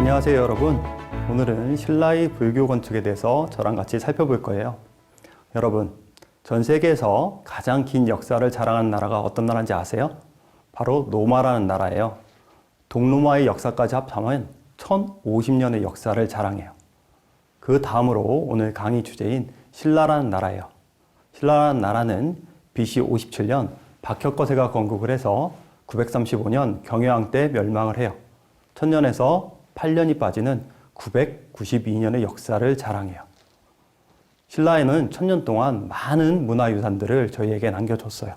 안녕하세요 여러분. 오늘은 신라의 불교 건축에 대해서 저랑 같이 살펴볼 거예요. 여러분, 전 세계에서 가장 긴 역사를 자랑하는 나라가 어떤 나라인지 아세요? 바로 로마라는 나라예요. 동로마의 역사까지 합하면 1050년의 역사를 자랑해요. 그 다음으로 오늘 강의 주제인 신라라는 나라예요. 신라라는 나라는 BC 57년 박혁거세가 건국을 해서 935년 경유왕 때 멸망을 해요. 1000년에서 8년이 빠지는 992년의 역사를 자랑해요. 신라에는 1000년 동안 많은 문화유산들을 저희에게 남겨줬어요.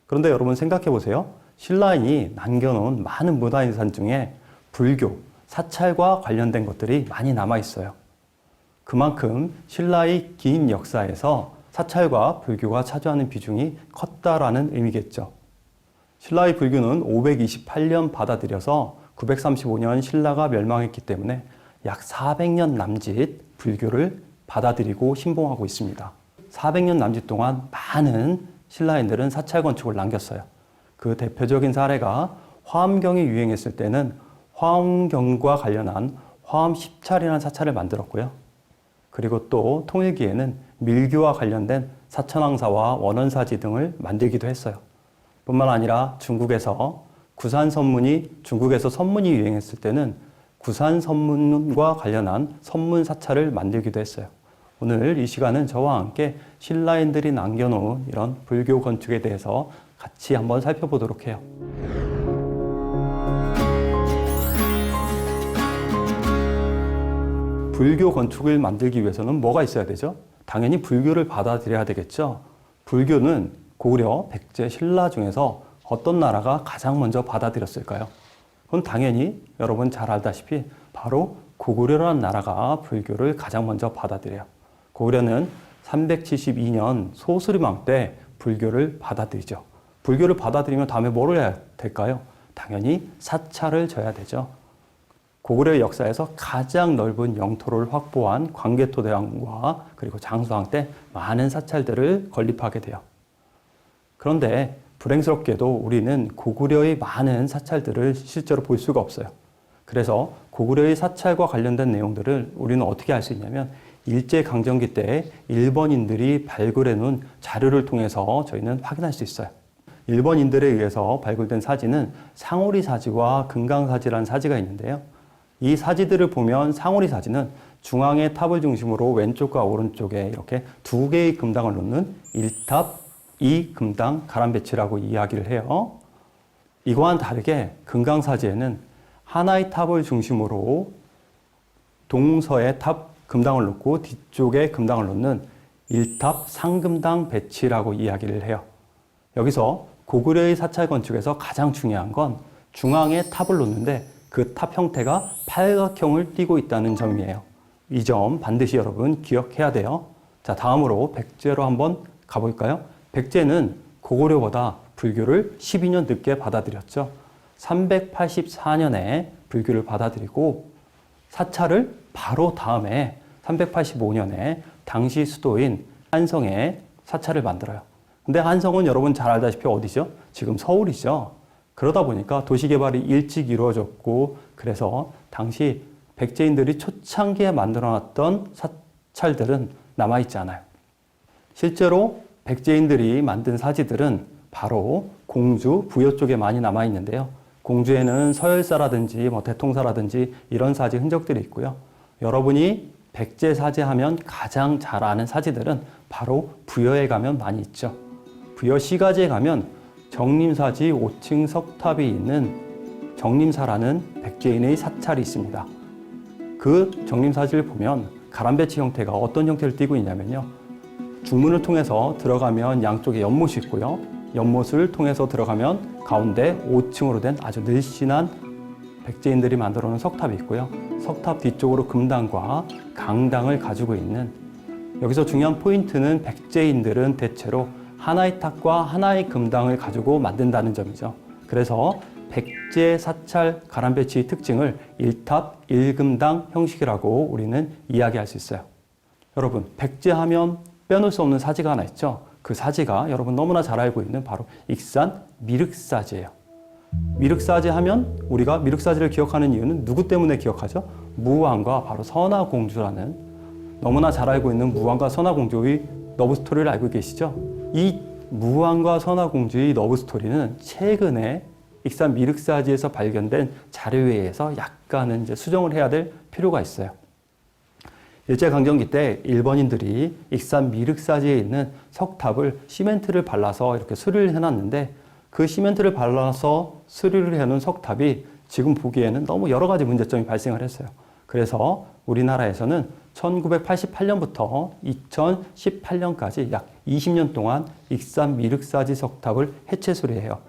그런데 여러분 생각해 보세요. 신라인이 남겨놓은 많은 문화유산 중에 불교, 사찰과 관련된 것들이 많이 남아있어요. 그만큼 신라의 긴 역사에서 사찰과 불교가 차지하는 비중이 컸다라는 의미겠죠. 신라의 불교는 528년 받아들여서 935년 신라가 멸망했기 때문에 약 400년 남짓 불교를 받아들이고 신봉하고 있습니다. 400년 남짓 동안 많은 신라인들은 사찰 건축을 남겼어요. 그 대표적인 사례가 화엄경이 유행했을 때는 화엄경과 관련한 화엄 10차례라는 사찰을 만들었고요. 그리고 또 통일기에는 밀교와 관련된 사천왕사와 원원사지 등을 만들기도 했어요. 뿐만 아니라 중국에서 구산선문이 중국에서 선문이 유행했을 때는 구산선문과 관련한 선문 사찰을 만들기도 했어요. 오늘 이 시간은 저와 함께 신라인들이 남겨놓은 이런 불교 건축에 대해서 같이 한번 살펴보도록 해요. 불교 건축을 만들기 위해서는 뭐가 있어야 되죠? 당연히 불교를 받아들여야 되겠죠. 불교는 고구려, 백제, 신라 중에서 어떤 나라가 가장 먼저 받아들였을까요? 그건 당연히 여러분 잘 알다시피 바로 고구려라는 나라가 불교를 가장 먼저 받아들여요. 고구려는 372년 소수리망 때 불교를 받아들이죠. 불교를 받아들이면 다음에 뭘 해야 될까요? 당연히 사찰을 져야 되죠. 고구려의 역사에서 가장 넓은 영토를 확보한 광개토대왕과 그리고 장수왕 때 많은 사찰들을 건립하게 돼요. 그런데 불행스럽게도 우리는 고구려의 많은 사찰들을 실제로 볼 수가 없어요. 그래서 고구려의 사찰과 관련된 내용들을 우리는 어떻게 알 수 있냐면 일제강점기 때 일본인들이 발굴해 놓은 자료를 통해서 저희는 확인할 수 있어요. 일본인들에 의해서 발굴된 사지는 상오리 사지와 금강 사지라는 사지가 있는데요. 이 사지들을 보면 상오리 사지는 중앙의 탑을 중심으로 왼쪽과 오른쪽에 이렇게 두 개의 금당을 놓는 1탑, 2금당 가람배치라고 이야기를 해요. 이거와는 다르게 금강사지에는 하나의 탑을 중심으로 동서의 탑 금당을 놓고 뒤쪽에 금당을 놓는 1탑 상금당 배치라고 이야기를 해요. 여기서 고구려의 사찰 건축에서 가장 중요한 건 중앙에 탑을 놓는데 그 탑 형태가 팔각형을 띠고 있다는 점이에요. 이 점 반드시 여러분 기억해야 돼요. 자, 다음으로 백제로 한번 가볼까요? 백제는 고구려보다 불교를 12년 늦게 받아들였죠. 384년에 불교를 받아들이고 사찰을 바로 다음에 385년에 당시 수도인 한성에 사찰을 만들어요. 근데 한성은 여러분 잘 알다시피 어디죠? 지금 서울이죠. 그러다 보니까 도시개발이 일찍 이루어졌고 그래서 당시 백제인들이 초창기에 만들어놨던 사찰들은 남아있지 않아요. 실제로 백제인들이 만든 사지들은 바로 공주, 부여 쪽에 많이 남아있는데요. 공주에는 서열사라든지 대통사라든지 이런 사지 흔적들이 있고요. 여러분이 백제 사지 하면 가장 잘 아는 사지들은 바로 부여에 가면 많이 있죠. 부여 시가지에 가면 정림사지 5층 석탑이 있는 정림사라는 백제인의 사찰이 있습니다. 그 정림사지를 보면 가람배치 형태가 어떤 형태를 띠고 있냐면요. 중문을 통해서 들어가면 양쪽에 연못이 있고요. 연못을 통해서 들어가면 가운데 5층으로 된 아주 늘씬한 백제인들이 만들어 놓은 석탑이 있고요. 석탑 뒤쪽으로 금당과 강당을 가지고 있는, 여기서 중요한 포인트는 백제인들은 대체로 하나의 탑과 하나의 금당을 가지고 만든다는 점이죠. 그래서 백제 사찰 가람배치의 특징을 1탑 1금당 형식이라고 우리는 이야기할 수 있어요. 여러분, 백제하면 빼놓을 수 없는 사지가 하나 있죠. 그 사지가 여러분 너무나 잘 알고 있는 바로 익산 미륵사지예요. 미륵사지 하면 우리가 미륵사지를 기억하는 이유는 누구 때문에 기억하죠? 무왕과 바로 선화공주라는, 너무나 잘 알고 있는 무왕과 선화공주의 러브스토리를 알고 계시죠? 이 무왕과 선화공주의 러브스토리는 최근에 익산 미륵사지에서 발견된 자료에 의해서 약간은 이제 수정을 해야 될 필요가 있어요. 일제강점기 때 일본인들이 익산 미륵사지에 있는 석탑을 시멘트를 발라서 이렇게 수리를 해놨는데, 그 시멘트를 발라서 수리를 해놓은 석탑이 지금 보기에는 너무 여러 가지 문제점이 발생을 했어요. 그래서 우리나라에서는 1988년부터 2018년까지 약 20년 동안 익산 미륵사지 석탑을 해체 수리해요.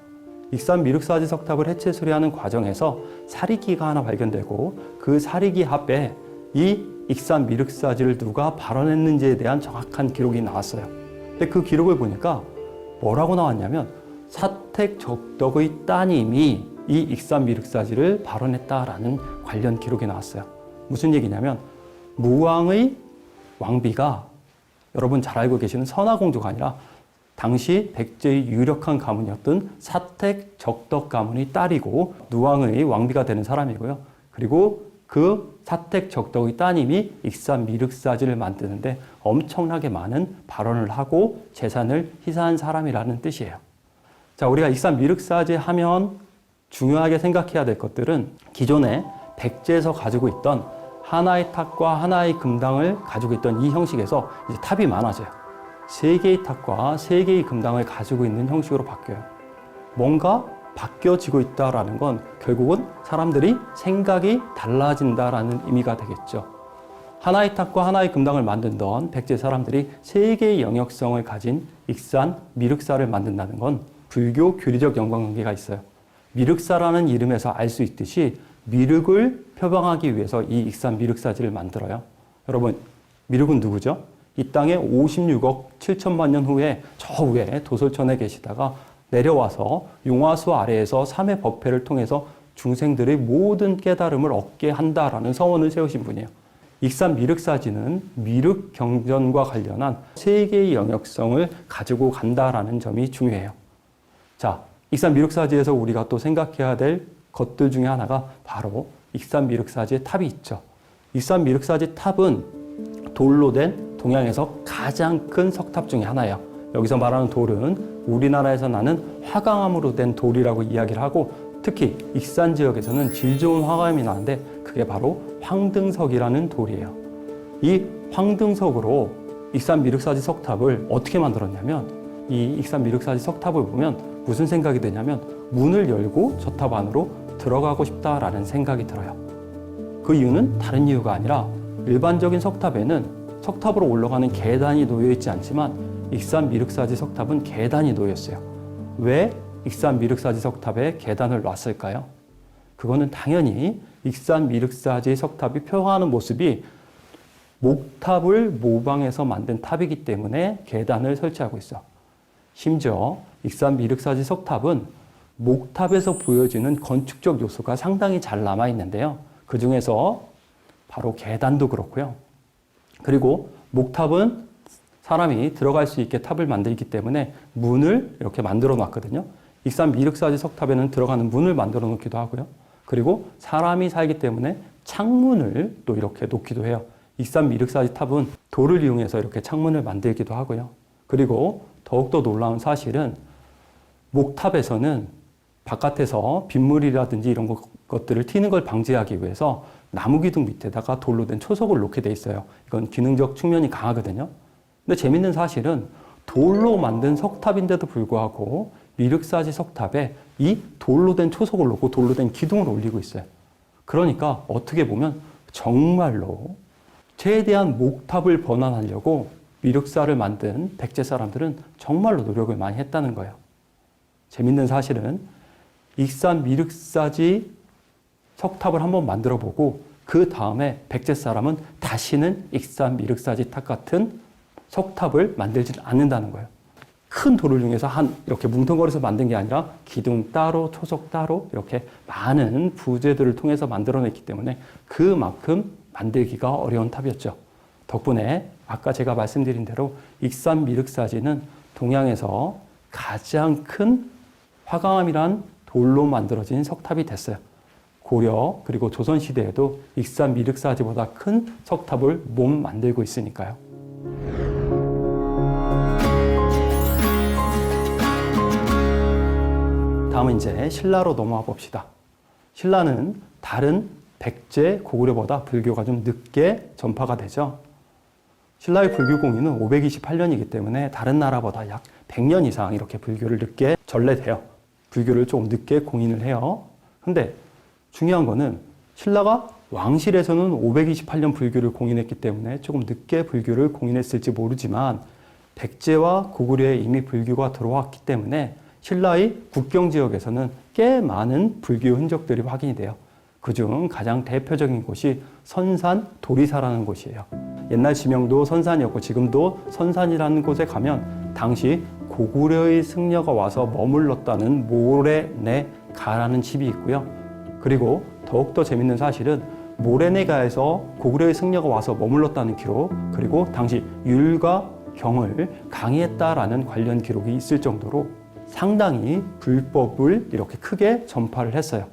익산 미륵사지 석탑을 해체 수리하는 과정에서 사리기가 하나 발견되고, 그 사리기 합에 이 익산 미륵사지를 누가 발원했는지에 대한 정확한 기록이 나왔어요. 근데 그 기록을 보니까 뭐라고 나왔냐면, 사택적덕의 따님이 이 익산 미륵사지를 발원했다라는 관련 기록이 나왔어요. 무슨 얘기냐면, 무왕의 왕비가 여러분 잘 알고 계시는 선화공주가 아니라 당시 백제의 유력한 가문이었던 사택적덕 가문의 딸이고 누왕의 왕비가 되는 사람이고요. 그리고 그 사택적덕의 따님이 익산 미륵사지를 만드는데 엄청나게 많은 발언을 하고 재산을 희사한 사람이라는 뜻이에요. 자, 우리가 익산 미륵사지 하면 중요하게 생각해야 될 것들은 기존에 백제에서 가지고 있던 하나의 탑과 하나의 금당을 가지고 있던 이 형식에서 이제 탑이 많아져요. 3개의 탑과 3개의 금당을 가지고 있는 형식으로 바뀌어요. 뭔가 바뀌어지고 있다라는 건 결국은 사람들이 생각이 달라진다라는 의미가 되겠죠. 하나의 탑과 하나의 금당을 만든던 백제 사람들이 3개의 영역성을 가진 익산 미륵사를 만든다는 건 불교 교리적 연관관계가 있어요. 미륵사라는 이름에서 알 수 있듯이 미륵을 표방하기 위해서 이 익산 미륵사지를 만들어요. 여러분, 미륵은 누구죠? 이 땅에 56억 7천만 년 후에 저 위에 도솔천에 계시다가 내려와서 용화수 아래에서 삼해 법회를 통해서 중생들의 모든 깨달음을 얻게 한다라는 서원을 세우신 분이에요. 익산 미륵사지는 미륵 경전과 관련한 3개의 영역성을 가지고 간다라는 점이 중요해요. 자, 익산 미륵사지에서 우리가 또 생각해야 될 것들 중에 하나가 바로 익산 미륵사지의 탑이 있죠. 익산 미륵사지 탑은 돌로 된 동양에서 가장 큰 석탑 중에 하나예요. 여기서 말하는 돌은 우리나라에서 나는 화강암으로 된 돌이라고 이야기를 하고, 특히 익산 지역에서는 질 좋은 화강암이 나는데 그게 바로 황등석이라는 돌이에요. 이 황등석으로 익산 미륵사지 석탑을 어떻게 만들었냐면, 이 익산 미륵사지 석탑을 보면 무슨 생각이 드냐면, 문을 열고 저 탑 안으로 들어가고 싶다라는 생각이 들어요. 그 이유는 다른 이유가 아니라 일반적인 석탑에는 석탑으로 올라가는 계단이 놓여 있지 않지만 익산 미륵사지 석탑은 계단이 놓여 있어요. 왜 익산 미륵사지 석탑에 계단을 놨을까요? 그거는 당연히 익산 미륵사지 석탑이 표방하는 모습이 목탑을 모방해서 만든 탑이기 때문에 계단을 설치하고 있어. 심지어 익산 미륵사지 석탑은 목탑에서 보여지는 건축적 요소가 상당히 잘 남아 있는데요. 그 중에서 바로 계단도 그렇고요. 그리고 목탑은 사람이 들어갈 수 있게 탑을 만들기 때문에 문을 이렇게 만들어 놨거든요. 익산 미륵사지 석탑에는 들어가는 문을 만들어 놓기도 하고요. 그리고 사람이 살기 때문에 창문을 또 이렇게 놓기도 해요. 익산 미륵사지 탑은 돌을 이용해서 이렇게 창문을 만들기도 하고요. 그리고 더욱더 놀라운 사실은 목탑에서는 바깥에서 빗물이라든지 이런 것들을 튀는 걸 방지하기 위해서 나무 기둥 밑에다가 돌로 된 초석을 놓게 돼 있어요. 이건 기능적 측면이 강하거든요. 근데 재밌는 사실은 돌로 만든 석탑인데도 불구하고 미륵사지 석탑에 이 돌로 된 초석을 놓고 돌로 된 기둥을 올리고 있어요. 그러니까 어떻게 보면 정말로 최대한 목탑을 번안하려고 미륵사를 만든 백제 사람들은 정말로 노력을 많이 했다는 거예요. 재밌는 사실은 익산 미륵사지 석탑을 한번 만들어 보고 그 다음에 백제 사람은 다시는 익산 미륵사지 탑 같은 석탑을 만들지 않는다는 거예요. 큰 돌을 이용해서 이렇게 뭉텅거려서 만든 게 아니라 기둥 따로, 초석 따로 이렇게 많은 부재들을 통해서 만들어냈기 때문에 그만큼 만들기가 어려운 탑이었죠. 덕분에 아까 제가 말씀드린 대로 익산 미륵사지는 동양에서 가장 큰 화강암이란 돌로 만들어진 석탑이 됐어요. 고려 그리고 조선시대에도 익산 미륵사지보다 큰 석탑을 못 만들고 있으니까요. 다음은 이제 신라로 넘어와 봅시다. 신라는 다른 백제, 고구려보다 불교가 좀 늦게 전파가 되죠. 신라의 불교 공인은 528년이기 때문에 다른 나라보다 약 100년 이상 이렇게 불교를 늦게 전래돼요. 불교를 좀 늦게 공인을 해요. 근데 중요한 거는 신라가 왕실에서는 528년 불교를 공인했기 때문에 조금 늦게 불교를 공인했을지 모르지만 백제와 고구려에 이미 불교가 들어왔기 때문에 신라의 국경 지역에서는 꽤 많은 불교 흔적들이 확인이 돼요. 그중 가장 대표적인 곳이 선산 도리사라는 곳이에요. 옛날 지명도 선산이었고 지금도 선산이라는 곳에 가면 당시 고구려의 승려가 와서 머물렀다는 모래내가라는 집이 있고요. 그리고 더욱더 재밌는 사실은 모래내가에서 고구려의 승려가 와서 머물렀다는 기록, 그리고 당시 율과 경을 강의했다라는 관련 기록이 있을 정도로 상당히 불법을 이렇게 크게 전파를 했어요.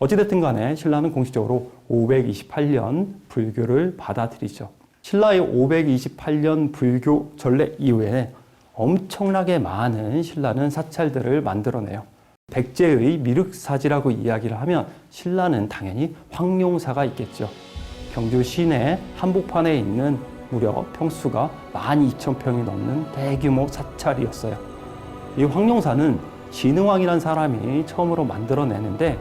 어찌됐든 간에 신라는 공식적으로 528년 불교를 받아들이죠. 신라의 528년 불교 전래 이후에 엄청나게 많은 신라는 사찰들을 만들어내요. 백제의 미륵사지라고 이야기를 하면 신라는 당연히 황룡사가 있겠죠. 경주 시내 한복판에 있는 무려 평수가 12,000평이 넘는 대규모 사찰이었어요. 이 황룡사는 진흥왕이라는 사람이 처음으로 만들어내는데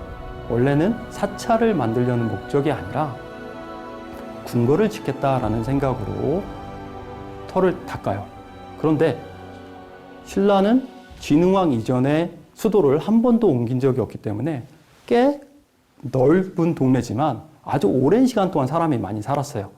원래는 사찰을 만들려는 목적이 아니라 궁궐을 짓겠다라는 생각으로 터를 닦아요. 그런데 신라는 진흥왕 이전에 수도를 한 번도 옮긴 적이 없기 때문에 꽤 넓은 동네지만 아주 오랜 시간 동안 사람이 많이 살았어요.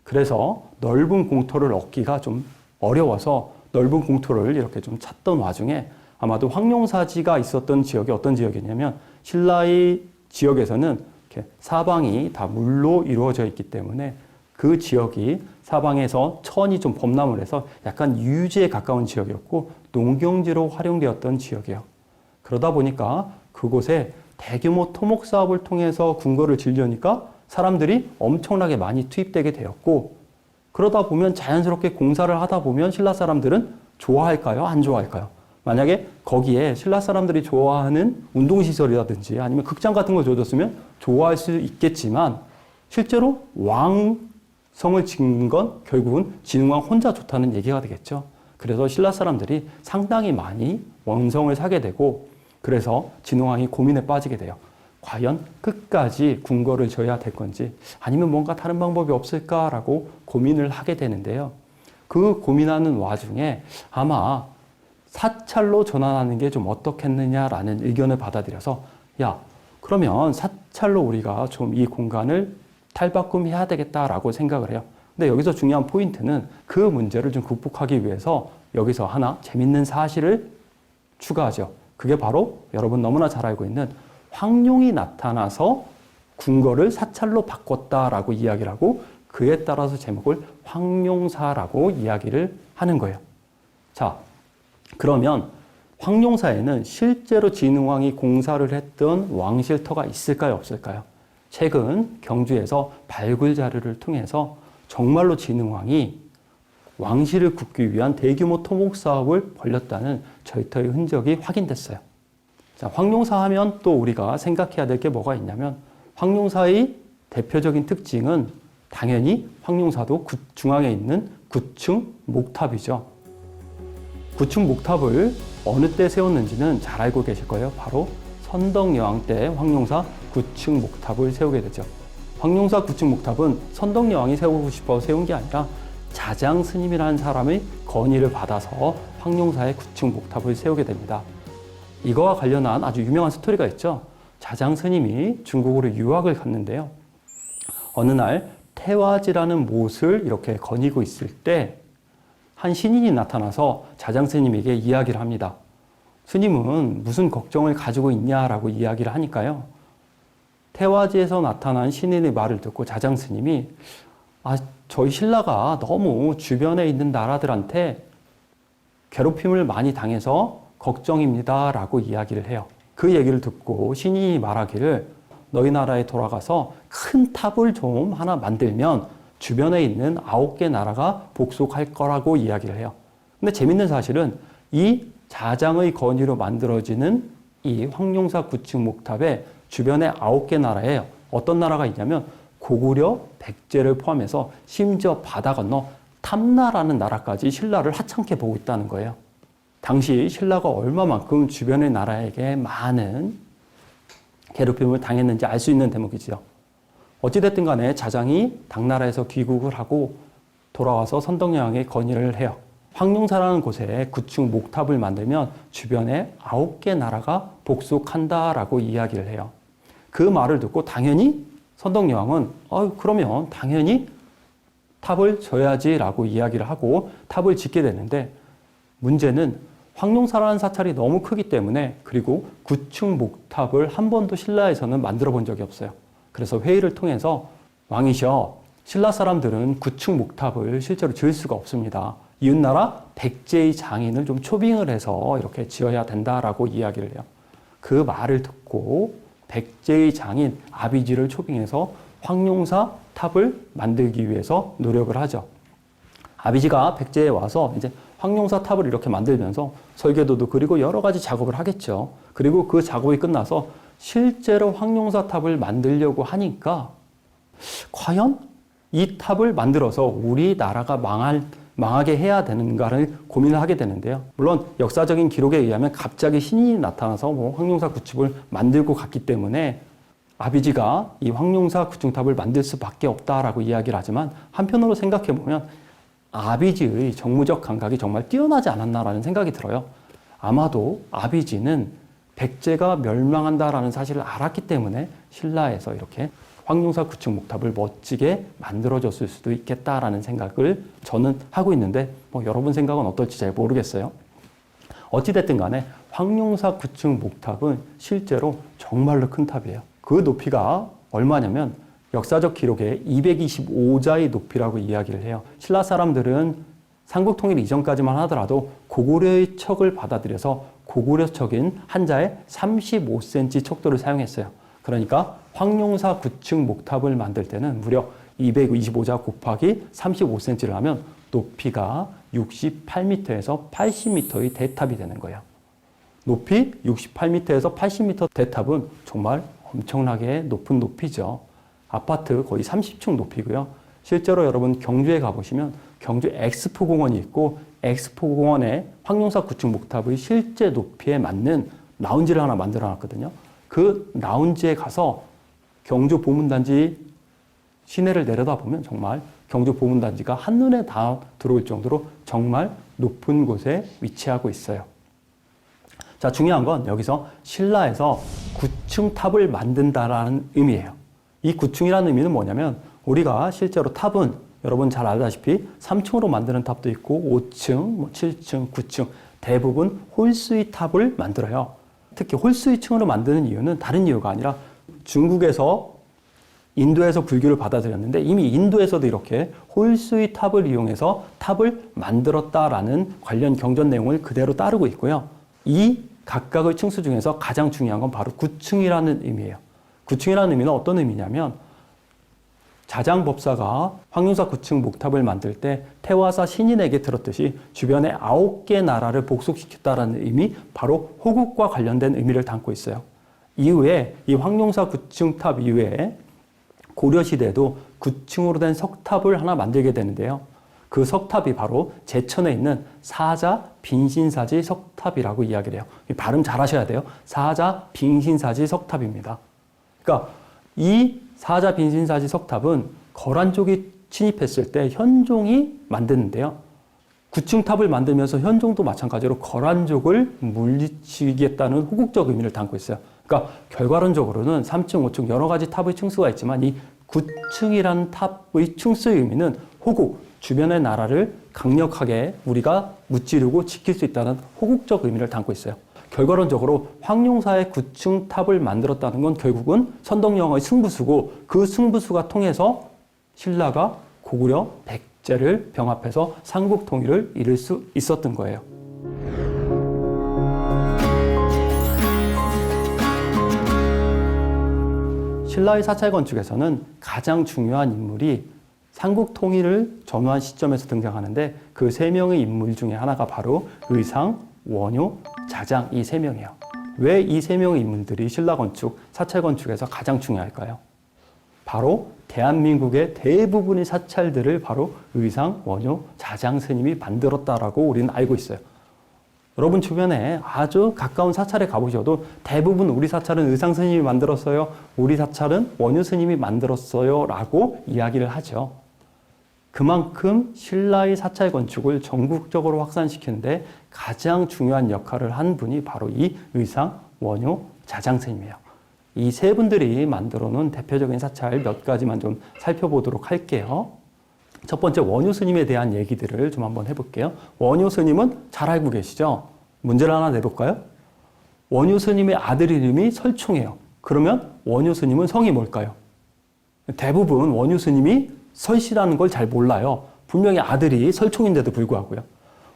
그래서 넓은 공터를 얻기가 좀 어려워서 넓은 공터를 이렇게 좀 찾던 와중에 아마도 황룡사지가 있었던 지역이 어떤 지역이냐면 신라의 지역에서는 이렇게 사방이 다 물로 이루어져 있기 때문에 그 지역이 사방에서 천이 좀 범람을 해서 약간 유지에 가까운 지역이었고 농경지로 활용되었던 지역이에요. 그러다 보니까 그곳에 대규모 토목 사업을 통해서 궁궐을 지으려니까 사람들이 엄청나게 많이 투입되게 되었고 그러다 보면 자연스럽게 공사를 하다 보면 신라 사람들은 좋아할까요? 안 좋아할까요? 만약에 거기에 신라 사람들이 좋아하는 운동시설이라든지 아니면 극장 같은 걸 줘줬으면 좋아할 수 있겠지만 실제로 왕성을 짓는 건 결국은 진흥왕 혼자 좋다는 얘기가 되겠죠. 그래서 신라 사람들이 상당히 많이 원성을 사게 되고 그래서 진흥왕이 고민에 빠지게 돼요. 과연 끝까지 궁궐을 지어야 될 건지 아니면 뭔가 다른 방법이 없을까라고 고민을 하게 되는데요. 그 고민하는 와중에 아마 사찰로 전환하는 게 좀 어떻겠느냐라는 의견을 받아들여서 야, 그러면 사찰로 우리가 좀 이 공간을 탈바꿈해야 되겠다라고 생각을 해요. 근데 여기서 중요한 포인트는 그 문제를 좀 극복하기 위해서 여기서 하나 재밌는 사실을 추가하죠. 그게 바로 여러분 너무나 잘 알고 있는 황룡이 나타나서 궁궐을 사찰로 바꿨다라고 이야기를 하고 그에 따라서 제목을 황룡사라고 이야기를 하는 거예요. 자, 그러면 황룡사에는 실제로 진흥왕이 공사를 했던 왕실터가 있을까요? 없을까요? 최근 경주에서 발굴 자료를 통해서 정말로 진흥왕이 왕실을 굽기 위한 대규모 토목 사업을 벌였다는 절터의 흔적이 확인됐어요. 자, 황룡사 하면 또 우리가 생각해야 될 게 뭐가 있냐면 황룡사의 대표적인 특징은 당연히 황룡사도 중앙에 있는 9층 목탑이죠. 9층 목탑을 어느 때 세웠는지는 잘 알고 계실 거예요. 바로 선덕여왕 때 황룡사 9층 목탑을 세우게 되죠. 황룡사 9층 목탑은 선덕여왕이 세우고 싶어 세운 게 아니라 자장 스님이라는 사람의 건의를 받아서 황룡사의 9층 목탑을 세우게 됩니다. 이거와 관련한 아주 유명한 스토리가 있죠. 자장 스님이 중국으로 유학을 갔는데요. 어느 날 태화지라는 못을 이렇게 거니고 있을 때 한 신인이 나타나서 자장 스님에게 이야기를 합니다. 스님은 무슨 걱정을 가지고 있냐라고 이야기를 하니까요. 태화지에서 나타난 신인의 말을 듣고 자장 스님이 저희 신라가 너무 주변에 있는 나라들한테 괴롭힘을 많이 당해서 걱정입니다 라고 이야기를 해요. 그 얘기를 듣고 신이 말하기를 너희 나라에 돌아가서 큰 탑을 좀 하나 만들면 주변에 있는 9개 나라가 복속할 거라고 이야기를 해요. 근데 재밌는 사실은 이 자장의 건의로 만들어지는 이 황룡사 9층 목탑의 주변에 9개 나라에 어떤 나라가 있냐면 고구려, 백제를 포함해서 심지어 바다 건너 탐나라는 나라까지 신라를 하찮게 보고 있다는 거예요. 당시 신라가 얼마만큼 주변의 나라에게 많은 괴롭힘을 당했는지 알 수 있는 대목이지요. 어찌됐든 간에 자장이 당나라에서 귀국을 하고 돌아와서 선덕여왕에 건의를 해요. 황룡사라는 곳에 9층 목탑을 만들면 주변에 9개 나라가 복속한다라고 이야기를 해요. 그 말을 듣고 당연히 선덕여왕은 그러면 당연히 탑을 져야지라고 이야기를 하고 탑을 짓게 되는데 문제는 황룡사라는 사찰이 너무 크기 때문에 그리고 9층 목탑을 한 번도 신라에서는 만들어 본 적이 없어요. 그래서 회의를 통해서 왕이셔, 신라 사람들은 9층 목탑을 실제로 지을 수가 없습니다. 이웃나라 백제의 장인을 좀 초빙을 해서 이렇게 지어야 된다라고 이야기를 해요. 그 말을 듣고 백제의 장인 아비지를 초빙해서 황룡사 탑을 만들기 위해서 노력을 하죠. 아비지가 백제에 와서 이제 황룡사 탑을 이렇게 만들면서 설계도도 그리고 여러 가지 작업을 하겠죠. 그리고 그 작업이 끝나서 실제로 황룡사 탑을 만들려고 하니까 과연 이 탑을 만들어서 우리나라가 망하게 해야 되는가를 고민을 하게 되는데요. 물론 역사적인 기록에 의하면 갑자기 신이 나타나서 황룡사 구축을 만들고 갔기 때문에 아비지가 이 황룡사 구축탑을 만들 수밖에 없다라고 이야기를 하지만 한편으로 생각해 보면 아비지의 정무적 감각이 정말 뛰어나지 않았나라는 생각이 들어요. 아마도 아비지는 백제가 멸망한다라는 사실을 알았기 때문에 신라에서 이렇게 황룡사 구축 목탑을 멋지게 만들어줬을 수도 있겠다라는 생각을 저는 하고 있는데 여러분 생각은 어떨지 잘 모르겠어요. 어찌됐든 간에 황룡사 구축 목탑은 실제로 정말로 큰 탑이에요. 그 높이가 얼마냐면 역사적 기록에 225자의 높이라고 이야기를 해요. 신라 사람들은 삼국통일 이전까지만 하더라도 고구려의 척을 받아들여서 고구려 척인 한자에 35cm 척도를 사용했어요. 그러니까 황룡사 9층 목탑을 만들 때는 무려 225자 곱하기 35cm를 하면 높이가 68m에서 80m의 대탑이 되는 거예요. 높이 68m에서 80m 대탑은 정말 엄청나게 높은 높이죠. 아파트 거의 30층 높이고요. 실제로 여러분 경주에 가보시면 경주 엑스포 공원이 있고 엑스포 공원에 황룡사 9층 목탑의 실제 높이에 맞는 라운지를 하나 만들어 놨거든요. 그 라운지에 가서 경주 보문단지 시내를 내려다보면 정말 경주 보문단지가 한눈에 다 들어올 정도로 정말 높은 곳에 위치하고 있어요. 자, 중요한 건 여기서 신라에서 9층 탑을 만든다라는 의미예요. 이 9층이라는 의미는 뭐냐면 우리가 실제로 탑은 여러분 잘 알다시피 3층으로 만드는 탑도 있고 5층, 7층, 9층 대부분 홀수의 탑을 만들어요. 특히 홀수이층으로 만드는 이유는 다른 이유가 아니라 중국에서 인도에서 불교를 받아들였는데 이미 인도에서도 이렇게 홀수의 탑을 이용해서 탑을 만들었다라는 관련 경전 내용을 그대로 따르고 있고요. 이 각각의 층수 중에서 가장 중요한 건 바로 9층이라는 의미예요. 9층이라는 의미는 어떤 의미냐면 자장법사가 황룡사 9층 목탑을 만들 때 태화사 신인에게 들었듯이 주변에 9개 나라를 복속시켰다라는 의미, 바로 호국과 관련된 의미를 담고 있어요. 이후에 이 황룡사 9층 탑 이후에 고려시대에도 9층으로 된 석탑을 하나 만들게 되는데요. 그 석탑이 바로 제천에 있는 사자 빈신사지 석탑이라고 이야기를 해요. 발음 잘 하셔야 돼요. 사자 빈신사지 석탑입니다. 그러니까 이 사자 빈신사지 석탑은 거란족이 침입했을 때 현종이 만드는데요. 9층 탑을 만들면서 현종도 마찬가지로 거란족을 물리치겠다는 호국적 의미를 담고 있어요. 그러니까 결과론적으로는 3층, 5층 여러 가지 탑의 층수가 있지만 이 9층이라는 탑의 층수의 의미는 호국, 주변의 나라를 강력하게 우리가 무찌르고 지킬 수 있다는 호국적 의미를 담고 있어요. 결과론적으로 황룡사의 9층 탑을 만들었다는 건 결국은 선덕여왕의 승부수고 그 승부수가 통해서 신라가 고구려, 백제를 병합해서 삼국 통일을 이룰 수 있었던 거예요. 신라의 사찰 건축에서는 가장 중요한 인물이 삼국 통일을 전후한 시점에서 등장하는데 그 세 명의 인물 중에 하나가 바로 의상, 원효, 자장 이 세 명이에요. 왜 이 세 명의 인물들이 신라 건축, 사찰 건축에서 가장 중요할까요? 바로 대한민국의 대부분의 사찰들을 바로 의상, 원효, 자장 스님이 만들었다라고 우리는 알고 있어요. 여러분 주변에 아주 가까운 사찰에 가보셔도 대부분 우리 사찰은 의상 스님이 만들었어요. 우리 사찰은 원효 스님이 만들었어요. 라고 이야기를 하죠. 그만큼 신라의 사찰 건축을 전국적으로 확산시키는데 가장 중요한 역할을 한 분이 바로 이 의상, 원효, 자장 스님이에요. 이 세 분들이 만들어 놓은 대표적인 사찰 몇 가지만 좀 살펴보도록 할게요. 첫 번째 원효 스님에 대한 얘기들을 좀 한번 해볼게요. 원효 스님은 잘 알고 계시죠? 문제를 하나 내볼까요? 원효 스님의 아들 이름이 설총이에요. 그러면 원효 스님은 성이 뭘까요? 대부분 원효 스님이 설씨라는 걸 잘 몰라요. 분명히 아들이 설총인데도 불구하고요.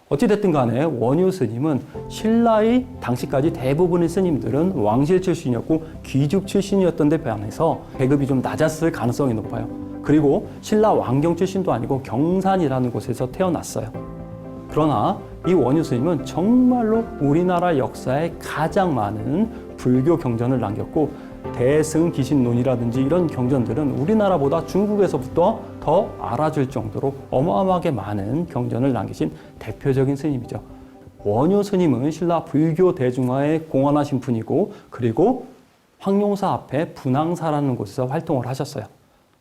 어찌됐든 간에 원효 스님은 신라의 당시까지 대부분의 스님들은 왕실 출신이었고 귀족 출신이었던 데 반해서 계급이 좀 낮았을 가능성이 높아요. 그리고 신라 왕경 출신도 아니고 경산이라는 곳에서 태어났어요. 그러나 이 원효 스님은 정말로 우리나라 역사에 가장 많은 불교 경전을 남겼고 대승기신론이라든지 이런 경전들은 우리나라보다 중국에서부터 더 알아줄 정도로 어마어마하게 많은 경전을 남기신 대표적인 스님이죠. 원효 스님은 신라 불교 대중화에 공헌하신 분이고 그리고 황룡사 앞에 분황사라는 곳에서 활동을 하셨어요.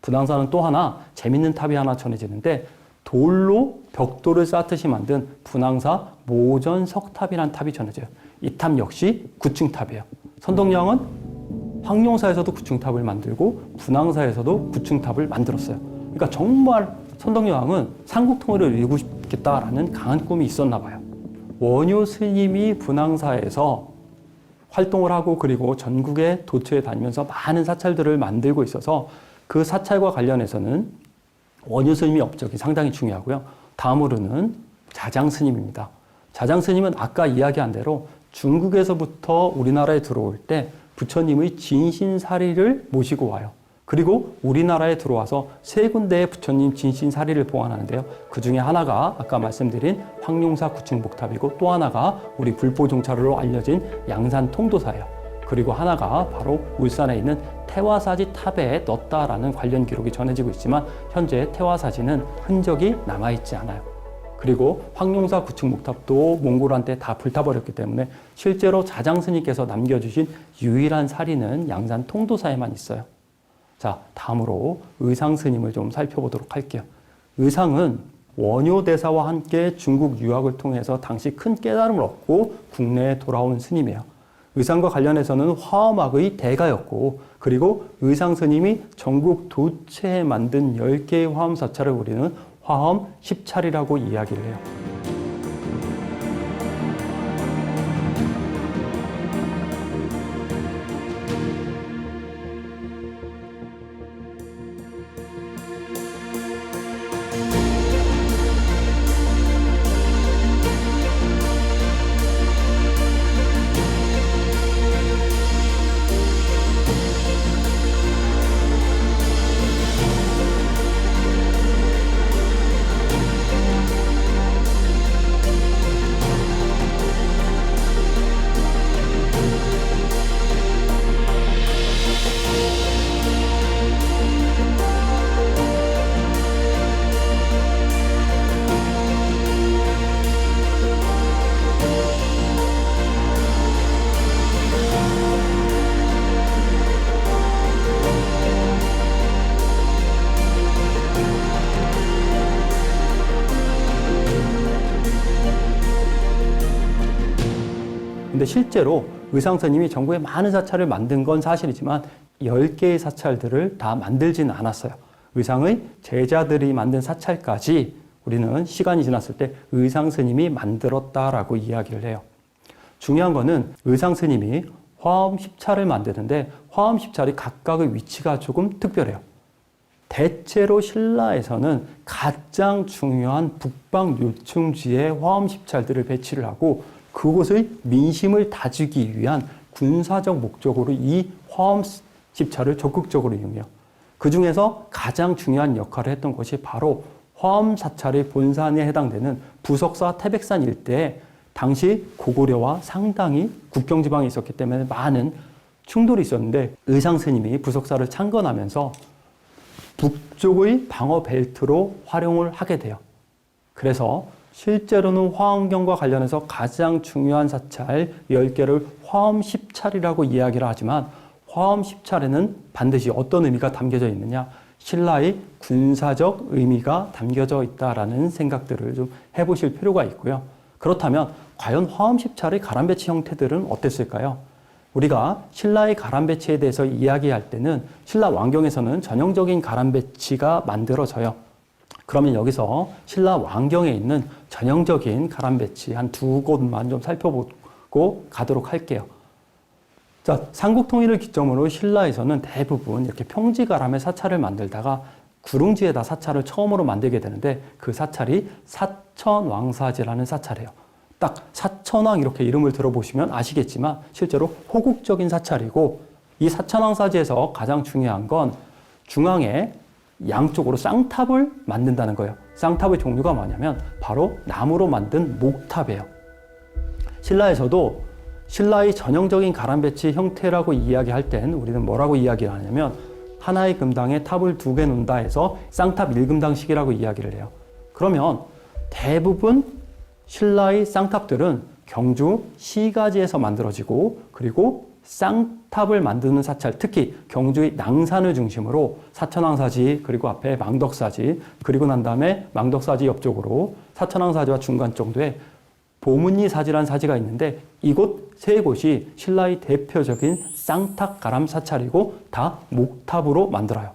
분황사는 또 하나 재밌는 탑이 하나 전해지는데 돌로 벽돌을 쌓듯이 만든 분황사 모전석탑이라는 탑이 전해져요. 이 탑 역시 9층 탑이에요. 선덕여왕은 황룡사에서도 9층 탑을 만들고 분황사에서도 9층 탑을 만들었어요. 그러니까 정말 선덕여왕은 삼국통일을 이루고 싶겠다라는 강한 꿈이 있었나 봐요. 원효 스님이 분황사에서 활동을 하고 그리고 전국에 도처에 다니면서 많은 사찰들을 만들고 있어서 그 사찰과 관련해서는 원효 스님의 업적이 상당히 중요하고요. 다음으로는 자장 스님입니다. 자장 스님은 아까 이야기한 대로 중국에서부터 우리나라에 들어올 때 부처님의 진신사리를 모시고 와요. 그리고 우리나라에 들어와서 세 군데의 부처님 진신사리를 보관하는데요. 그 중에 하나가 아까 말씀드린 황룡사 9층 목탑이고 또 하나가 우리 불보종찰로 알려진 양산 통도사예요. 그리고 하나가 바로 울산에 있는 태화사지 탑에 넣었다라는 관련 기록이 전해지고 있지만 현재 태화사지는 흔적이 남아있지 않아요. 그리고 황룡사 9층 목탑도 몽골한테 다 불타버렸기 때문에 실제로 자장 스님께서 남겨주신 유일한 사리는 양산 통도사에만 있어요. 자, 다음으로 의상 스님을 좀 살펴보도록 할게요. 의상은 원효 대사와 함께 중국 유학을 통해서 당시 큰 깨달음을 얻고 국내에 돌아온 스님이에요. 의상과 관련해서는 화엄학의 대가였고 그리고 의상 스님이 전국 도처에 만든 10개의 화엄 사찰을 우리는 화엄 10차리라고 이야기를 해요. 근데 실제로 의상스님이 전국에 많은 사찰을 만든 건 사실이지만 10개의 사찰들을 다 만들지는 않았어요. 의상의 제자들이 만든 사찰까지 우리는 시간이 지났을 때 의상스님이 만들었다라고 이야기를 해요. 중요한 거는 의상스님이 화엄 10차를 만드는데 화엄 10차리 각각의 위치가 조금 특별해요. 대체로 신라에서는 가장 중요한 북방 요충지에 화엄 10차들을 배치를 하고 그곳의 민심을 다지기 위한 군사적 목적으로 이 화엄 십차를 적극적으로 이용해요. 그 중에서 가장 중요한 역할을 했던 것이 바로 화엄 사찰의 본산에 해당되는 부석사 태백산 일대에 당시 고구려와 상당히 국경지방에 있었기 때문에 많은 충돌이 있었는데 의상 스님이 부석사를 창건하면서 북쪽의 방어 벨트로 활용을 하게 돼요. 그래서 실제로는 화엄경과 관련해서 가장 중요한 사찰 10개를 화엄 10차리라고 이야기를 하지만 화엄 10차례는 반드시 어떤 의미가 담겨져 있느냐? 신라의 군사적 의미가 담겨져 있다라는 생각들을 좀 해보실 필요가 있고요. 그렇다면 과연 화엄 10차례 가람배치 형태들은 어땠을까요? 우리가 신라의 가람배치에 대해서 이야기할 때는 신라 왕경에서는 전형적인 가람배치가 만들어져요. 그러면 여기서 신라 왕경에 있는 전형적인 가람배치 한 두 곳만 좀 살펴보고 가도록 할게요. 자, 삼국통일을 기점으로 신라에서는 대부분 이렇게 평지가람의 사찰을 만들다가 구릉지에다 사찰을 처음으로 만들게 되는데 그 사찰이 사천왕사지라는 사찰이에요. 딱 사천왕 이렇게 이름을 들어보시면 아시겠지만 실제로 호국적인 사찰이고 이 사천왕사지에서 가장 중요한 건 중앙에 양쪽으로 쌍탑을 만든다는 거예요. 쌍탑의 종류가 뭐냐면 바로 나무로 만든 목탑이에요. 신라에서도 신라의 전형적인 가람배치 형태라고 이야기할 땐 우리는 뭐라고 이야기하냐면 하나의 금당에 탑을 2개 놓는다 해서 쌍탑 1금당식이라고 이야기를 해요. 그러면 대부분 신라의 쌍탑들은 경주 시가지에서 만들어지고 그리고 쌍탑을 만드는 사찰, 특히 경주의 낭산을 중심으로 사천왕사지 그리고 앞에 망덕사지 그리고 난 다음에 망덕사지 옆쪽으로 사천왕사지와 중간 정도에 보문리사지라는 사지가 있는데 이곳 세 곳이 신라의 대표적인 쌍탑 가람 사찰이고 다 목탑으로 만들어요.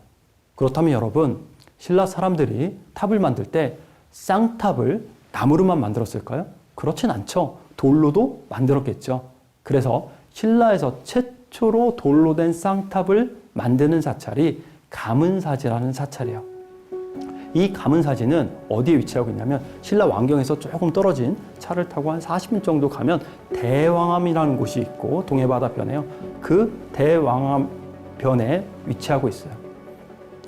그렇다면 여러분, 신라 사람들이 탑을 만들 때 쌍탑을 나무로만 만들었을까요? 그렇진 않죠. 돌로도 만들었겠죠. 그래서 신라에서 최초로 돌로 된 쌍탑을 만드는 사찰이 가문사지라는 사찰이에요. 이 가문사지는 어디에 위치하고 있냐면 신라 왕경에서 조금 떨어진 차를 타고 한 40분 정도 가면 대왕암이라는 곳이 있고 동해바다변에요. 그 대왕암변에 위치하고 있어요.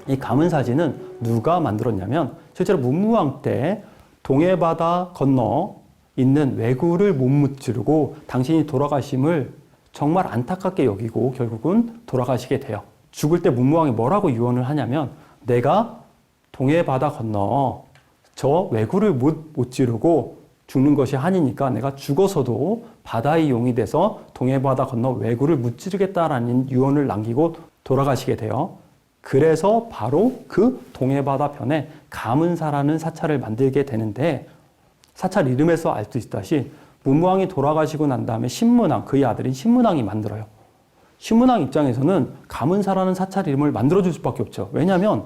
이 가문사지는 누가 만들었냐면 실제로 문무왕 때 동해바다 건너 있는 왜구를 못 무찌르고 당신이 돌아가심을 정말 안타깝게 여기고 결국은 돌아가시게 돼요. 죽을 때 문무왕이 뭐라고 유언을 하냐면 내가 동해바다 건너 저 왜구를 못 지르고 죽는 것이 한이니까 내가 죽어서도 바다의 용이 돼서 동해바다 건너 왜구를 못 지르겠다라는 유언을 남기고 돌아가시게 돼요. 그래서 바로 그 동해바다 편에 가문사라는 사찰을 만들게 되는데 사찰 이름에서 알 수 있다시 문무왕이 돌아가시고 난 다음에 신문왕, 그의 아들인 신문왕이 만들어요. 신문왕 입장에서는 가문사라는 사찰 이름을 만들어줄 수밖에 없죠. 왜냐하면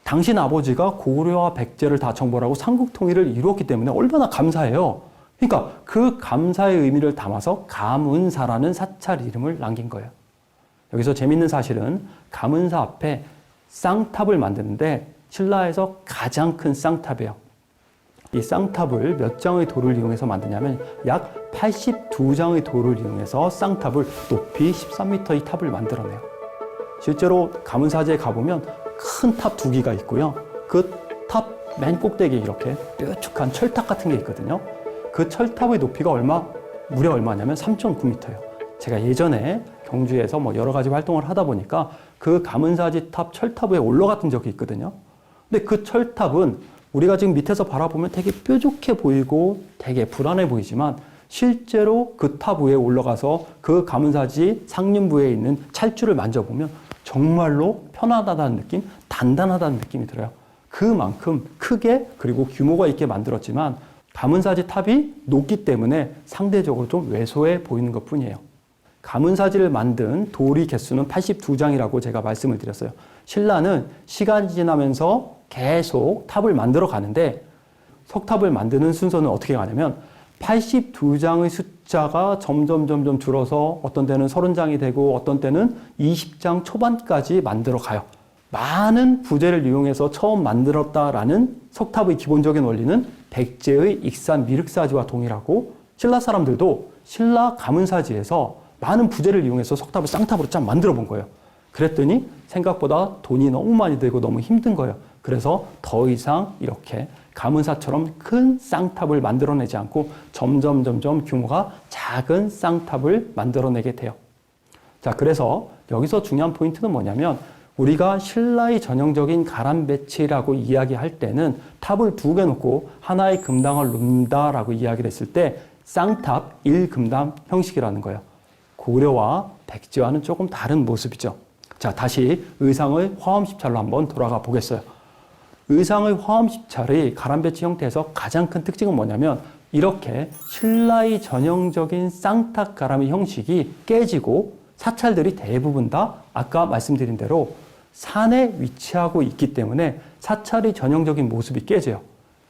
당신 아버지가 고구려와 백제를 다 정벌하고 삼국통일을 이루었기 때문에 얼마나 감사해요. 그러니까 그 감사의 의미를 담아서 가문사라는 사찰 이름을 남긴 거예요. 여기서 재밌는 사실은 가문사 앞에 쌍탑을 만드는데 신라에서 가장 큰 쌍탑이에요. 이 쌍탑을 몇 장의 돌을 이용해서 만드냐면 약 82장의 돌을 이용해서 쌍탑을 높이 13m의 탑을 만들어내요. 실제로 가문사지에 가보면 큰 탑 2개가 있고요. 그 탑 맨 꼭대기에 이렇게 뾰족한 철탑 같은 게 있거든요. 그 철탑의 높이가 무려 얼마냐면 3.9m예요. 제가 예전에 경주에서 여러 가지 활동을 하다 보니까 그 가문사지 탑 철탑 위에 올라갔던 적이 있거든요. 근데 그 철탑은 우리가 지금 밑에서 바라보면 되게 뾰족해 보이고 되게 불안해 보이지만 실제로 그 탑 위에 올라가서 그 가문사지 상륜부에 있는 찰주를 만져보면 정말로 편안하다는 느낌, 단단하다는 느낌이 들어요. 그만큼 크게 그리고 규모가 있게 만들었지만 가문사지 탑이 높기 때문에 상대적으로 좀 왜소해 보이는 것 뿐이에요. 가문사지를 만든 돌이 개수는 82장이라고 제가 말씀을 드렸어요. 신라는 시간이 지나면서 계속 탑을 만들어 가는데 석탑을 만드는 순서는 어떻게 가냐면 82장의 숫자가 점점 줄어서 어떤 때는 30장이 되고 어떤 때는 20장 초반까지 만들어 가요. 많은 부재를 이용해서 처음 만들었다라는 석탑의 기본적인 원리는 백제의 익산 미륵사지와 동일하고 신라 사람들도 신라 가문사지에서 많은 부재를 이용해서 석탑을 쌍탑으로 쫙 만들어 본 거예요. 그랬더니 생각보다 돈이 너무 많이 들고 너무 힘든 거예요. 그래서 더 이상 이렇게 가문사처럼 큰 쌍탑을 만들어내지 않고 점점 규모가 작은 쌍탑을 만들어내게 돼요. 자, 그래서 여기서 중요한 포인트는 뭐냐면 우리가 신라의 전형적인 가람배치라고 이야기할 때는 탑을 2개 놓고 하나의 금당을 놓는다라고 이야기를 했을 때 쌍탑 1금당 형식이라는 거예요. 고려와 백제와는 조금 다른 모습이죠. 자, 다시 의상의 화엄십찰로 한번 돌아가 보겠어요. 의상의 화엄십찰의 가람배치 형태에서 가장 큰 특징은 뭐냐면 이렇게 신라의 전형적인 쌍탑 가람의 형식이 깨지고 사찰들이 대부분 다 아까 말씀드린 대로 산에 위치하고 있기 때문에 사찰의 전형적인 모습이 깨져요.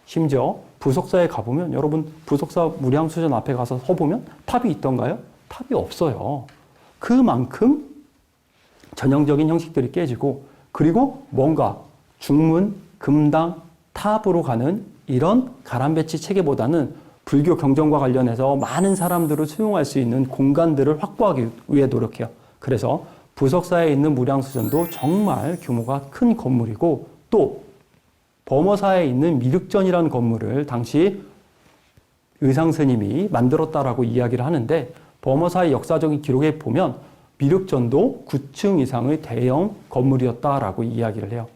심지어 부속사에 가보면 여러분 부속사 무량수전 앞에 가서 서보면 탑이 있던가요? 탑이 없어요. 그만큼 전형적인 형식들이 깨지고 그리고 뭔가 중문, 금당, 탑으로 가는 이런 가람배치 체계보다는 불교 경전과 관련해서 많은 사람들을 수용할 수 있는 공간들을 확보하기 위해 노력해요. 그래서 부석사에 있는 무량수전도 정말 규모가 큰 건물이고 또 범어사에 있는 미륵전이라는 건물을 당시 의상스님이 만들었다라고 이야기를 하는데 범어사의 역사적인 기록에 보면 미륵전도 9층 이상의 대형 건물이었다라고 이야기를 해요.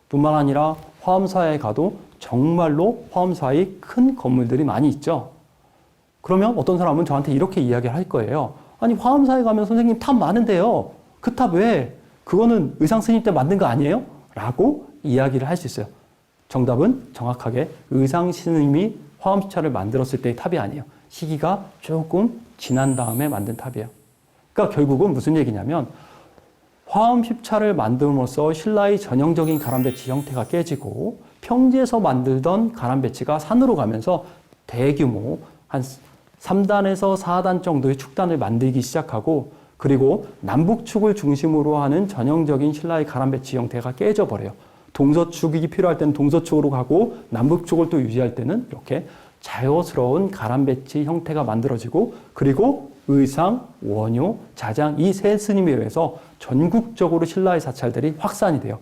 뿐만 아니라 화엄사에 가도 정말로 화엄사의 큰 건물들이 많이 있죠. 그러면 어떤 사람은 저한테 이렇게 이야기를 할 거예요. 아니 화엄사에 가면 선생님 탑 많은데요. 그 탑 왜? 그거는 의상스님 때 만든 거 아니에요? 라고 이야기를 할 수 있어요. 정답은 정확하게 의상스님이 화엄십찰을 만들었을 때의 탑이 아니에요. 시기가 조금 지난 다음에 만든 탑이에요. 그러니까 결국은 무슨 얘기냐면 화엄십찰을 만듦으로써 신라의 전형적인 가람배치 형태가 깨지고 평지에서 만들던 가람배치가 산으로 가면서 대규모 한 3단에서 4단 정도의 축단을 만들기 시작하고 그리고 남북축을 중심으로 하는 전형적인 신라의 가람배치 형태가 깨져버려요. 동서축이 필요할 때는 동서축으로 가고 남북축을 또 유지할 때는 이렇게 자연스러운 가람배치 형태가 만들어지고 그리고 의상, 원효, 자장 이 세 스님에 의해서 전국적으로 신라의 사찰들이 확산이 돼요.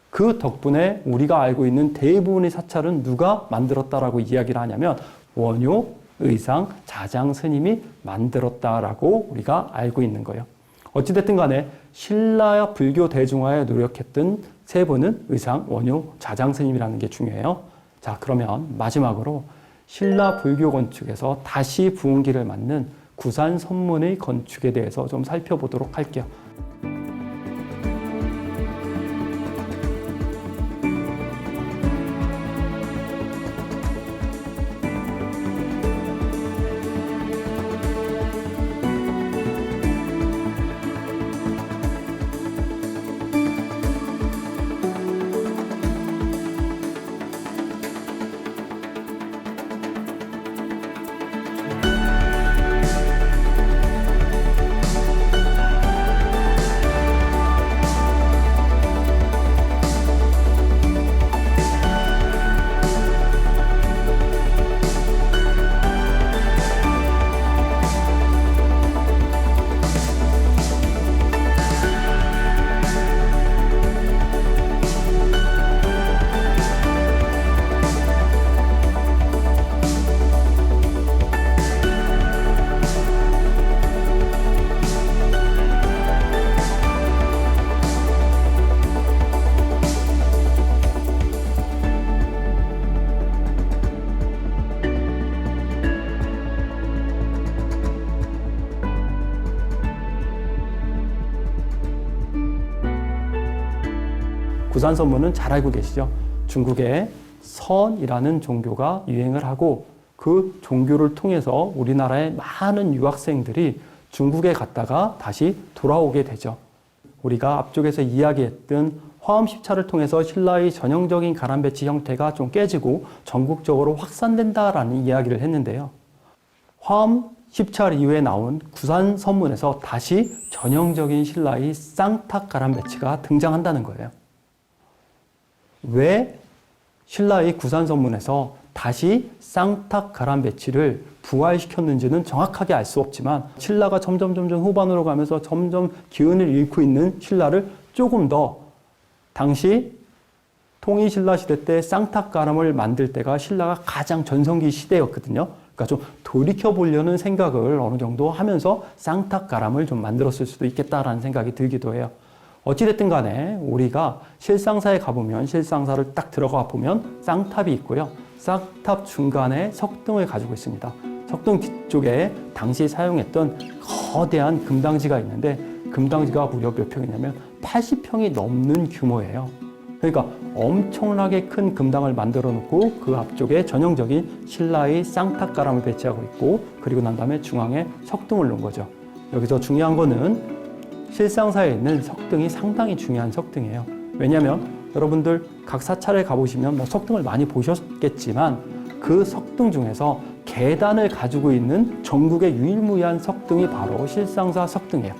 그 덕분에 우리가 알고 있는 대부분의 사찰은 누가 만들었다라고 이야기를 하냐면 원효, 의상, 자장 스님이 만들었다라고 우리가 알고 있는 거예요. 어찌됐든 간에 신라 불교 대중화에 노력했던 세 분은 의상, 원효, 자장 스님이라는 게 중요해요. 자, 그러면 마지막으로 신라 불교 건축에서 다시 부흥기를 맞는 구산 선문의 건축에 대해서 좀 살펴보도록 할게요. 구산선문은 잘 알고 계시죠? 중국에 선이라는 종교가 유행을 하고 그 종교를 통해서 우리나라의 많은 유학생들이 중국에 갔다가 다시 돌아오게 되죠. 우리가 앞쪽에서 이야기했던 화엄십찰을 통해서 신라의 전형적인 가람배치 형태가 좀 깨지고 전국적으로 확산된다라는 이야기를 했는데요. 화엄십찰 이후에 나온 구산선문에서 다시 전형적인 신라의 쌍탑 가람배치가 등장한다는 거예요. 왜 신라의 구산선문에서 다시 쌍탑 가람배치를 부활시켰는지는 정확하게 알 수 없지만 신라가 점점 후반으로 가면서 점점 기운을 잃고 있는 신라를 조금 더 당시 통일신라 시대 때 쌍탑가람을 만들 때가 신라가 가장 전성기 시대였거든요. 그러니까 좀 돌이켜보려는 생각을 어느 정도 하면서 쌍탑가람을 좀 만들었을 수도 있겠다라는 생각이 들기도 해요. 어찌됐든 간에 우리가 실상사에 가보면 실상사를 딱 들어가 보면 쌍탑이 있고요. 쌍탑 중간에 석등을 가지고 있습니다. 석등 뒤쪽에 당시 사용했던 거대한 금당지가 있는데 금당지가 무려 몇 평이냐면 80평이 넘는 규모예요. 그러니까 엄청나게 큰 금당을 만들어 놓고 그 앞쪽에 전형적인 신라의 쌍탑가람을 배치하고 있고 그리고 난 다음에 중앙에 석등을 놓은 거죠. 여기서 중요한 거는 실상사에 있는 석등이 상당히 중요한 석등이에요. 왜냐하면 여러분들 각 사찰에 가보시면 뭐 석등을 많이 보셨겠지만 그 석등 중에서 계단을 가지고 있는 전국의 유일무이한 석등이 바로 실상사 석등이에요.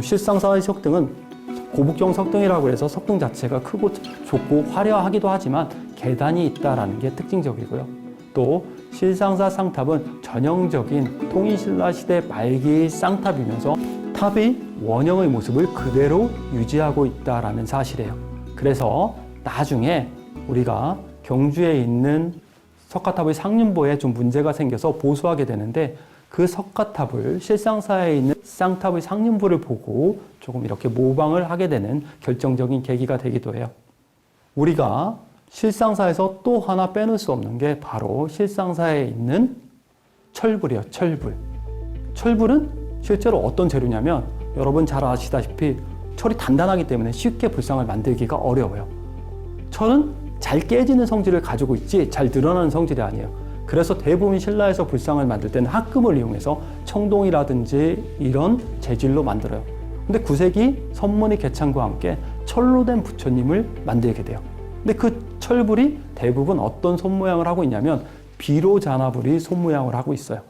실상사의 석등은 고북정 석등이라고 해서 석등 자체가 크고 좁고 화려하기도 하지만 계단이 있다는 게 특징적이고요. 또 실상사 쌍탑은 전형적인 통일신라 시대 말기의 쌍탑이면서 탑이 원형의 모습을 그대로 유지하고 있다는 사실이에요. 그래서 나중에 우리가 경주에 있는 석가탑의 상륜보에 좀 문제가 생겨서 보수하게 되는데 그 석가탑을 실상사에 있는 쌍탑의 상륜보를 보고 조금 이렇게 모방을 하게 되는 결정적인 계기가 되기도 해요. 우리가 실상사에서 또 하나 빼놓을 수 없는 게 바로 실상사에 있는 철불이에요. 철불. 철불은 실제로 어떤 재료냐면 여러분 잘 아시다시피 철이 단단하기 때문에 쉽게 불상을 만들기가 어려워요. 철은 잘 깨지는 성질을 가지고 있지 잘 늘어나는 성질이 아니에요. 그래서 대부분 신라에서 불상을 만들 때는 합금을 이용해서 청동이라든지 이런 재질로 만들어요. 근데 9세기 선문의 개창과 함께 철로 된 부처님을 만들게 돼요. 근데 그 철불이 대부분 어떤 손 모양을 하고 있냐면 비로자나불이 손 모양을 하고 있어요.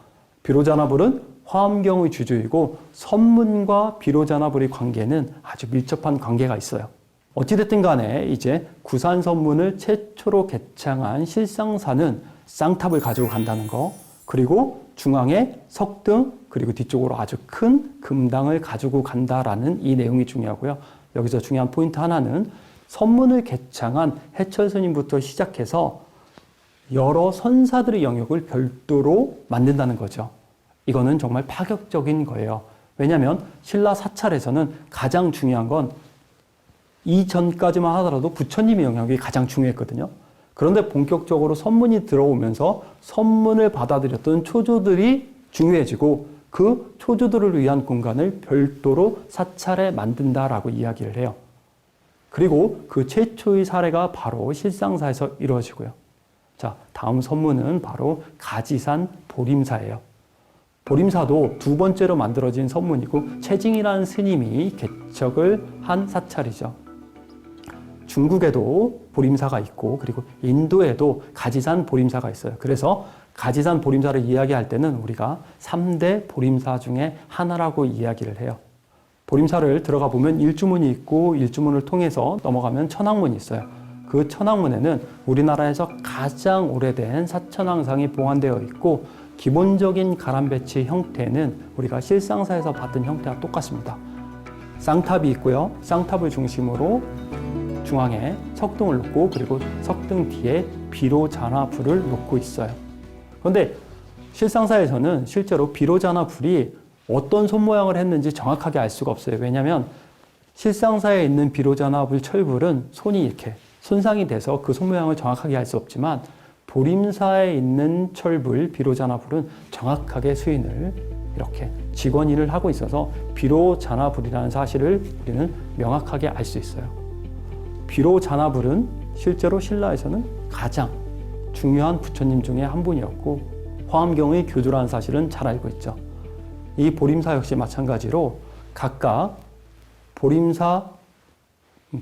비로자나불은 화엄경의 주주이고 선문과 비로자나불의 관계는 아주 밀접한 관계가 있어요. 어찌됐든 간에 이제 구산선문을 최초로 개창한 실상사는 쌍탑을 가지고 간다는 거, 그리고 중앙에 석등, 그리고 뒤쪽으로 아주 큰 금당을 가지고 간다라는 이 내용이 중요하고요. 여기서 중요한 포인트 하나는 선문을 개창한 해철 스님부터 시작해서 여러 선사들의 영역을 별도로 만든다는 거죠. 이거는 정말 파격적인 거예요. 왜냐하면 신라 사찰에서는 가장 중요한 건 이전까지만 하더라도 부처님의 영역이 가장 중요했거든요. 그런데 본격적으로 선문이 들어오면서 선문을 받아들였던 초조들이 중요해지고 그 초조들을 위한 공간을 별도로 사찰에 만든다라고 이야기를 해요. 그리고 그 최초의 사례가 바로 실상사에서 이루어지고요. 자, 다음 선문은 바로 가지산 보림사예요. 보림사도 두 번째로 만들어진 선문이고 채징이라는 스님이 개척을 한 사찰이죠. 중국에도 보림사가 있고 그리고 인도에도 가지산 보림사가 있어요. 그래서 가지산 보림사를 이야기할 때는 우리가 3대 보림사 중에 하나라고 이야기를 해요. 보림사를 들어가 보면 일주문이 있고 일주문을 통해서 넘어가면 천왕문이 있어요. 그 천왕문에는 우리나라에서 가장 오래된 사천왕상이 봉안되어 있고 기본적인 가람 배치 형태는 우리가 실상사에서 봤던 형태와 똑같습니다. 쌍탑이 있고요. 쌍탑을 중심으로 중앙에 석등을 놓고 그리고 석등 뒤에 비로자나불을 놓고 있어요. 그런데 실상사에서는 실제로 비로자나불이 어떤 손 모양을 했는지 정확하게 알 수가 없어요. 왜냐하면 실상사에 있는 비로자나불 철불은 손이 이렇게 손상이 돼서 그 손 모양을 정확하게 알 수 없지만 보림사에 있는 철불 비로자나불은 정확하게 수인을 이렇게 직원일을 하고 있어서 비로자나불이라는 사실을 우리는 명확하게 알 수 있어요. 비로자나불은 실제로 신라에서는 가장 중요한 부처님 중에 한 분이었고 화엄경의 교주라는 사실은 잘 알고 있죠. 이 보림사 역시 마찬가지로 각각 보림사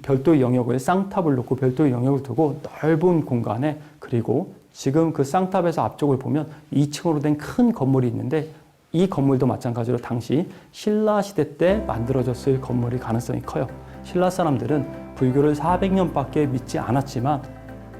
별도의 영역을 쌍탑을 놓고 별도의 영역을 두고 넓은 공간에 그리고 지금 그 쌍탑에서 앞쪽을 보면 2층으로 된 큰 건물이 있는데 이 건물도 마찬가지로 당시 신라 시대 때 만들어졌을 건물일 가능성이 커요. 신라 사람들은 불교를 400년밖에 믿지 않았지만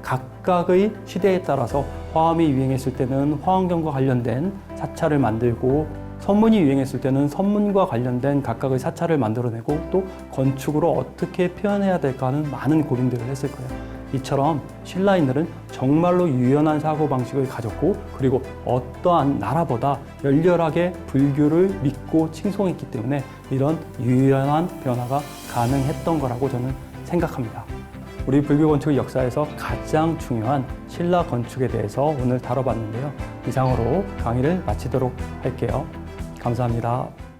각각의 시대에 따라서 화엄이 유행했을 때는 화엄경과 관련된 사찰을 만들고 선문이 유행했을 때는 선문과 관련된 각각의 사찰을 만들어내고 또 건축으로 어떻게 표현해야 될까 하는 많은 고민들을 했을 거예요. 이처럼 신라인들은 정말로 유연한 사고방식을 가졌고 그리고 어떠한 나라보다 열렬하게 불교를 믿고 칭송했기 때문에 이런 유연한 변화가 가능했던 거라고 저는 생각합니다. 우리 불교 건축의 역사에서 가장 중요한 신라 건축에 대해서 오늘 다뤄봤는데요. 이상으로 강의를 마치도록 할게요. 감사합니다.